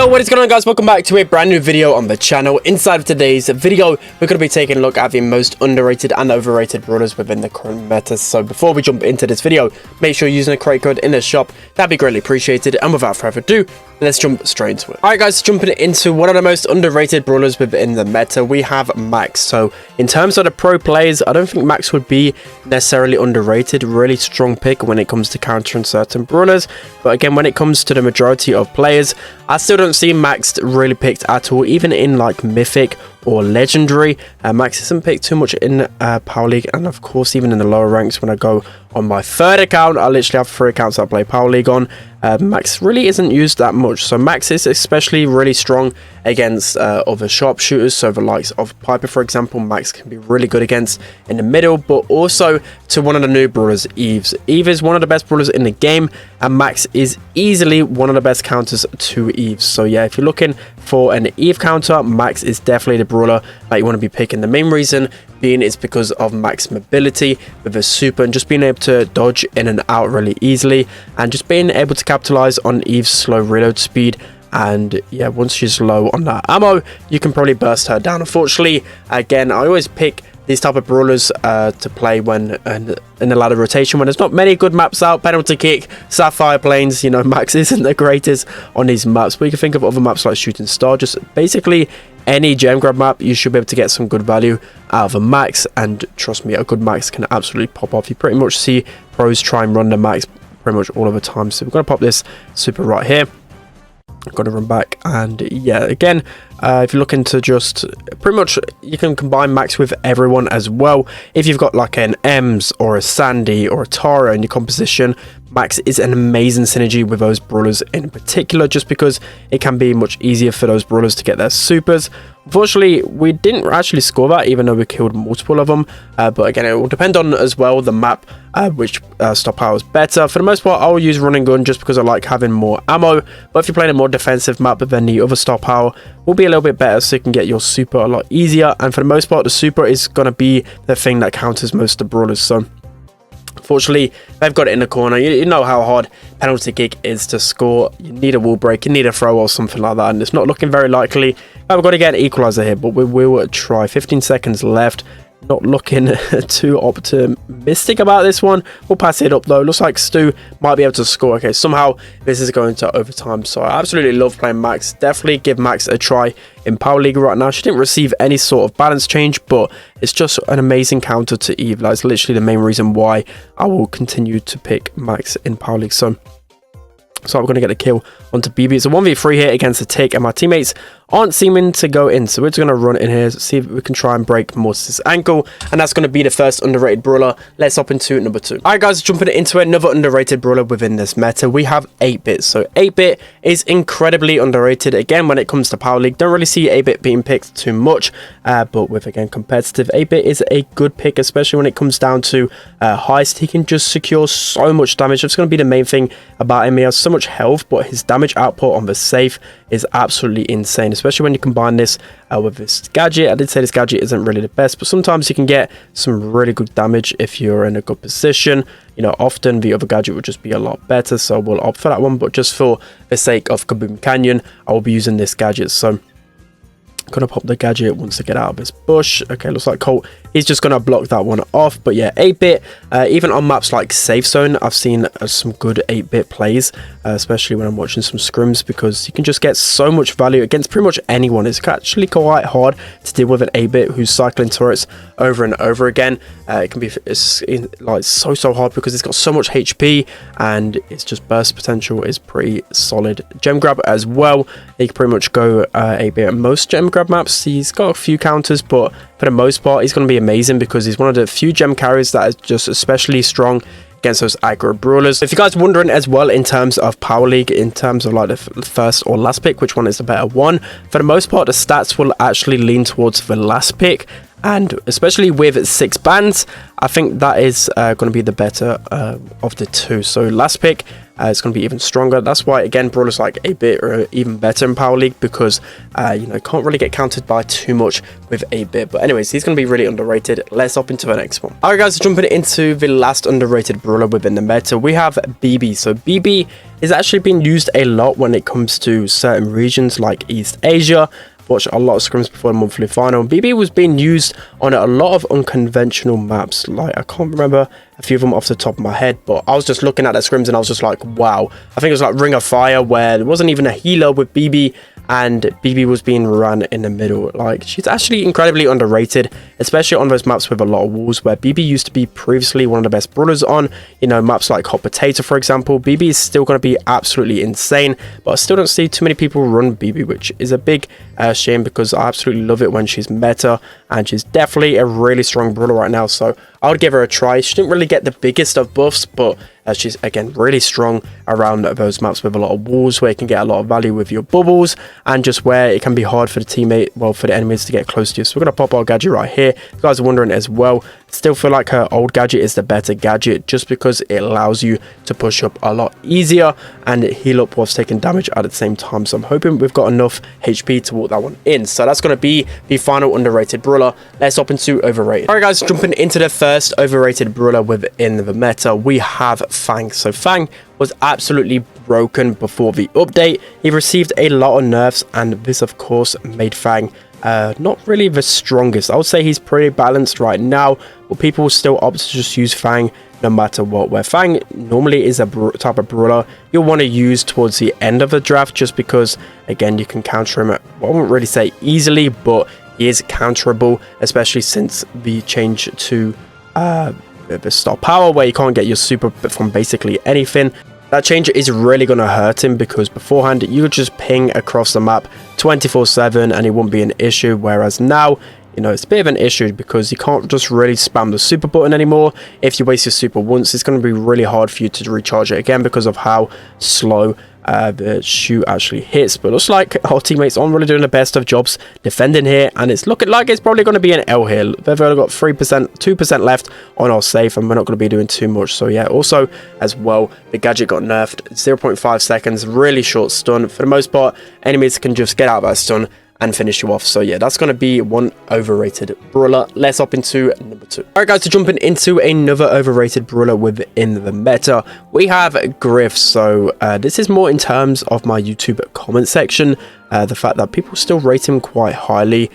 Yo, what is going on, guys? Welcome back to a brand new video on the channel. Inside of today's video, we're going to be taking a look at the most underrated and overrated brawlers within the current meta. So before we jump into this video, make sure you're using a create code in the shop. That'd be greatly appreciated. And without further ado, let's jump straight into it. Alright guys, jumping into one of the most underrated brawlers within the meta, we have Max. So in terms of the pro players, I don't think Max would be necessarily underrated. Really strong pick when it comes to countering certain brawlers. But again, when it comes to the majority of players, I still don't see Max really picked at all, even in like Mythic or Legendary. Max isn't picked too much in Power League, and of course even in the lower ranks. When I go on my third account, I literally have 3 accounts I play Power League on. Max really isn't used that much, so Max is especially really strong against other sharpshooters. So the likes of Piper, for example, Max can be really good against in the middle, but also to one of the new brawlers, Eve. Eve is one of the best brawlers in the game, and Max is easily one of the best counters to Eve. So yeah, if you're looking for an Eve counter, Max is definitely the brawler that you want to be picking. The main reason being is because of Max mobility with a super and just being able to dodge in and out really easily, and just being able to capitalize on Eve's slow reload speed. And yeah, once she's low on that ammo, you can probably burst her down. Unfortunately, again, I always pick these type of brawlers to play when in a ladder rotation when there's not many good maps out. Penalty kick, Sapphire Plains, you know, Max isn't the greatest on these maps, but you can think of other maps like Shooting Star. Just basically any gem grab map, you should be able to get some good value out of a Max. And trust me, a good Max can absolutely pop off. You pretty much see pros try and run the Max pretty much all of the time. So we're going to pop this super right here. I'm going to run back, and yeah, again, if you're looking to just pretty much, you can combine Max with everyone as well. If you've got like an Ems or a Sandy or a Tara in your composition, Max is an amazing synergy with those brawlers in particular, just because it can be much easier for those brawlers to get their supers. Unfortunately, we didn't actually score that, even though we killed multiple of them. But again, it will depend on as well the map, which stop power is better. For the most part, I'll use running gun just because I like having more ammo. But if you're playing a more defensive map, then the other stop power will be a little bit better, so you can get your super a lot easier. And for the most part, the super is going to be the thing that counters most of the brawlers. So unfortunately, they've got it in the corner. You know how hard penalty kick is to score. You need a wall break, you need a throw or something like that, and it's not looking very likely. We've got to get an equalizer here, but we will try. 15 seconds left. Not looking too optimistic about this one. We'll pass it up though. Looks like Stu might be able to score. Okay, somehow this is going to overtime. So I absolutely love playing Max. Definitely give Max a try in Power League right now. She didn't receive any sort of balance change, but it's just an amazing counter to Eve. That's literally the main reason why I will continue to pick Max in Power League. So I'm going to get a kill onto BB. It's a 1v3 here against the Tick, and my teammates aren't seeming to go in. So we're just going to run in here, see if we can try and break Mortis' ankle. And that's going to be the first underrated brawler. Let's hop into number 2. Alright guys, jumping into another underrated brawler within this meta, we have 8-Bit. So 8-Bit is incredibly underrated. Again, when it comes to Power League, don't really see 8-Bit being picked too much. But with, again, competitive, 8-Bit is a good pick, especially when it comes down to heist. He can just secure so much damage. That's going to be the main thing about him. He has so much health, but his damage output on the safe is absolutely insane, especially when you combine this with this gadget. I did say this gadget isn't really the best, but sometimes you can get some really good damage if you're in a good position. You know, often the other gadget would just be a lot better, so we'll opt for that one. But just for the sake of Kaboom Canyon, I will be using this gadget. So I'm gonna pop the gadget once I get out of this bush. Okay, looks like Colt, he's just gonna block that one off. But yeah, 8-Bit, even on maps like Safe Zone, I've seen some good 8-Bit plays, especially when I'm watching some scrims, because you can just get so much value against pretty much anyone. It's actually quite hard to deal with an 8-Bit who's cycling turrets over and over again. It can be like so hard because it's got so much HP, and it's just burst potential is pretty solid. Gem grab as well, you can pretty much go 8-Bit at most gem grab maps. He's got a few counters, but for the most part, he's going to be amazing because he's one of the few gem carriers that is just especially strong against those aggro brawlers. If you guys are wondering as well, in terms of Power League, in terms of like the first or last pick, which one is the better one, for the most part, the stats will actually lean towards the last pick. And especially with 6 bans, I think that is going to be the better of the two. So last pick it's going to be even stronger. That's why, again, Brawlers like 8-Bit are even better in Power League, because you know, can't really get countered by too much with 8-Bit. But anyways, he's going to be really underrated. Let's hop into the next one. Alright guys, jumping into the last underrated brawler within the meta, we have BB. So BB is actually being used a lot when it comes to certain regions like East Asia. Watched a lot of scrims before the monthly final. BB was being used on a lot of unconventional maps. Like, I can't remember a few of them off the top of my head, but I was just looking at the scrims and I was just like, wow. I think it was like Ring of Fire, where there wasn't even a healer with BB, and BB was being run in the middle. Like, she's actually incredibly underrated, especially on those maps with a lot of walls, where BB used to be previously one of the best brawlers on, you know, maps like Hot Potato, for example. BB is still going to be absolutely insane, but I still don't see too many people run BB, which is a big shame, because I absolutely love it when she's meta, and she's definitely a really strong brawler right now. So I would give her a try. She didn't really get the biggest of buffs, but she's, again, really strong around those maps with a lot of walls, where you can get a lot of value with your bubbles, and just where it can be hard for the teammate, well, for the enemies to get close to you. So we're going to pop our gadget right here. If you guys are wondering as well, still feel like her old gadget is the better gadget, just because it allows you to push up a lot easier and heal up whilst taking damage at the same time. So I'm hoping we've got enough HP to walk that one in. So that's going to be the final underrated brawler. Let's hop into overrated. Alright guys, jumping into the first overrated brawler within the meta, we have Fang. So Fang was absolutely broken before the update. He received a lot of nerfs, and this of course made Fang not really the strongest. I would say he's pretty balanced right now, but people will still opt to just use Fang no matter what, where Fang normally is a type of brawler you'll want to use towards the end of the draft, just because, again, you can counter him at, well, I won't really say easily, but he is counterable, especially since the change to the star power, where you can't get your super from basically anything. That change is really going to hurt him, because beforehand you could just ping across the map 24/7 and it wouldn't be an issue, whereas now, you know, it's a bit of an issue, because you can't just really spam the super button anymore. If you waste your super once, it's going to be really hard for you to recharge it again, because of how slow the shoot actually hits. But it looks like our teammates aren't really doing the best of jobs defending here, and it's looking like it's probably going to be an L here. They've only got 2% left on our safe, and we're not going to be doing too much. So yeah, also as well, the gadget got nerfed. 0.5 seconds, really short stun. For the most part, enemies can just get out of that stun and finish you off. So yeah, that's going to be one overrated brawler. Let's hop into number 2. Alright guys, so jumping into another overrated brawler within the meta, we have Griff. So this is more in terms of my YouTube comment section. The fact that people still rate him quite highly,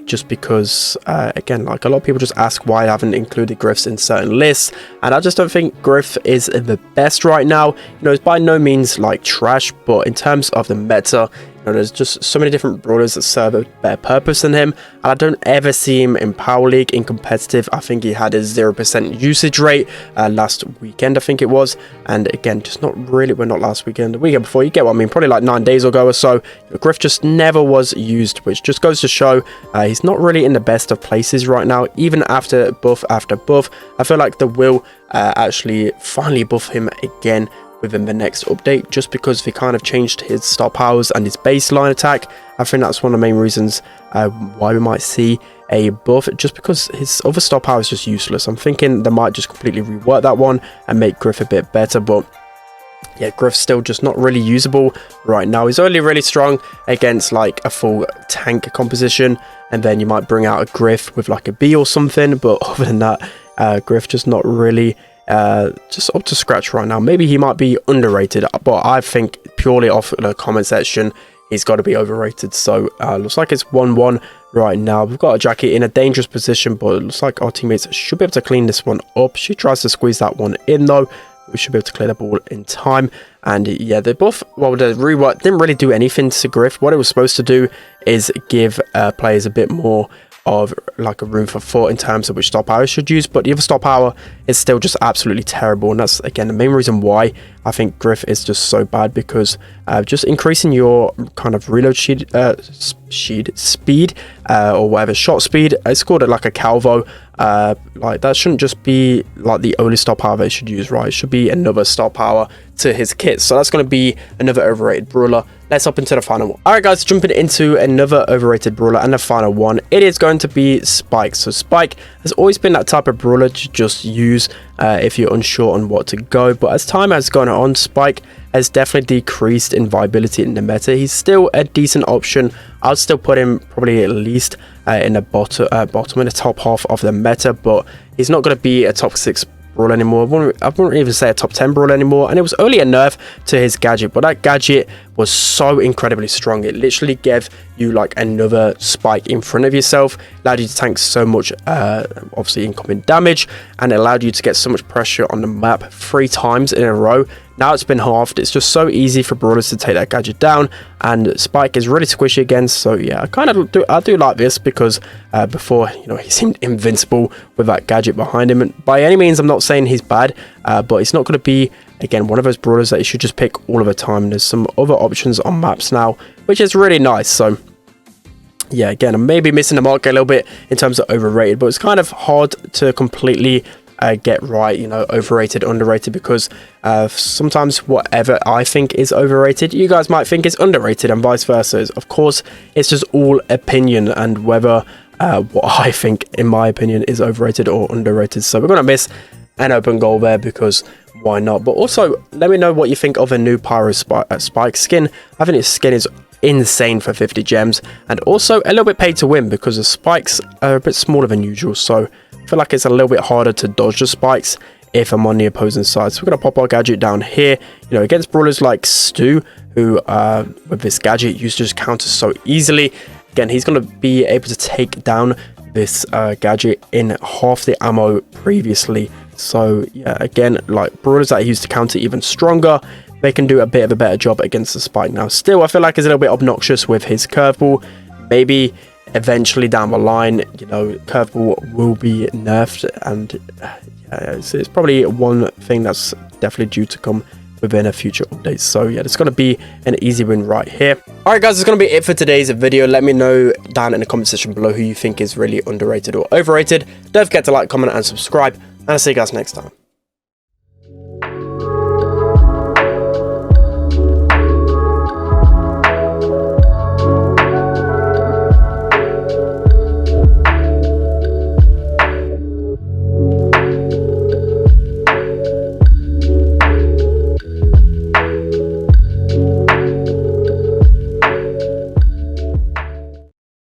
just because, again, like, a lot of people just ask why I haven't included Griffs in certain lists, and I just don't think Griff is the best right now. You know, it's by no means like trash, but in terms of the meta, you know, there's just so many different brawlers that serve a better purpose than him, and I don't ever see him in Power League. In competitive, I think he had a 0% usage rate last weekend, I think it was, and again, just not really, well, not last weekend, the weekend before, you get what I mean, probably like 9 days ago or so. You know, Griff just never was used, which just goes to show he's not really in the best of places right now. Even after buff after buff, I feel like they will actually finally buff him again within the next update, just because they kind of changed his star powers and his baseline attack. I think that's one of the main reasons why we might see a buff, just because his other star power is just useless. I'm thinking they might just completely rework that one and make Griff a bit better, but yeah, Griff's still just not really usable right now. He's only really strong against like a full tank composition, and then you might bring out a Griff with like a B or something, but other than that, Griff just not really just up to scratch right now. Maybe he might be underrated, but I think purely off the comment section, he's got to be overrated. So looks like it's 1-1 right now. We've got a Jackie in a dangerous position, but it looks like our teammates should be able to clean this one up. She tries to squeeze that one in though. We should be able to clear the ball in time. And yeah, the buff, well, the rework didn't really do anything to Griff. What it was supposed to do is give players a bit more of like a room for thought in terms of which star power should use, but the other star power is still just absolutely terrible, and that's again the main reason why I think Griff is just so bad, because just increasing your kind of reload speed or whatever, shot speed. I scored it like a Calvo, Like that shouldn't just be like the only star power they should use, right? It should be another star power to his kit. So that's going to be another overrated brawler. Let's hop into the final one. All right, guys, jumping into another overrated brawler and the final one, it is going to be Spike. So Spike has always been that type of brawler to just use if you're unsure on what to go. But as time has gone on, Spike has definitely decreased in viability in the meta. He's still a decent option. I'll still put him probably at least in the bottom in the top half of the meta, but he's not going to be a top 6 brawler anymore. I wouldn't even say a top 10 brawler anymore, and it was only a nerf to his gadget, but that gadget was so incredibly strong. It literally gave you like another Spike in front of yourself, allowed you to tank so much obviously incoming damage, and it allowed you to get so much pressure on the map 3 times in a row. Now it's been halved. It's just so easy for brawlers to take that gadget down, and Spike is really squishy again. So yeah, I do like this, because before, you know, he seemed invincible with that gadget behind him. And by any means, I'm not saying he's bad, but it's not going to be, again, one of those brawlers that you should just pick all of the time. And there's some other options on maps now, which is really nice. So yeah, again, I'm maybe missing the mark a little bit in terms of overrated, but it's kind of hard to completely get right, you know, overrated, underrated, because sometimes whatever I think is overrated, you guys might think is underrated, and vice versa. Of course, it's just all opinion, and whether what I think, in my opinion, is overrated or underrated. So we're gonna miss an open goal there, because why not? But also, let me know what you think of a new Pyro Spike skin. I think his skin is insane for 50 gems, and also a little bit paid to win, because the spikes are a bit smaller than usual. So I feel like it's a little bit harder to dodge the spikes if I'm on the opposing side. So we're going to pop our gadget down here, you know, against brawlers like Stu, who with this gadget used to just counter so easily. Again, he's going to be able to take down this gadget in half the ammo previously. So yeah, again, like brawlers that he used to counter even stronger, they can do a bit of a better job against the Spike. Now still, I feel like he's a little bit obnoxious with his curveball. Maybe eventually down the line, you know, curveball will be nerfed, and yeah, it's probably one thing that's definitely due to come within a future update. So yeah, it's going to be an easy win right here. All right, guys, that's going to be it for today's video. Let me know down in the comment section below who you think is really underrated or overrated. Don't forget to like, comment, and subscribe, and I'll see you guys next time.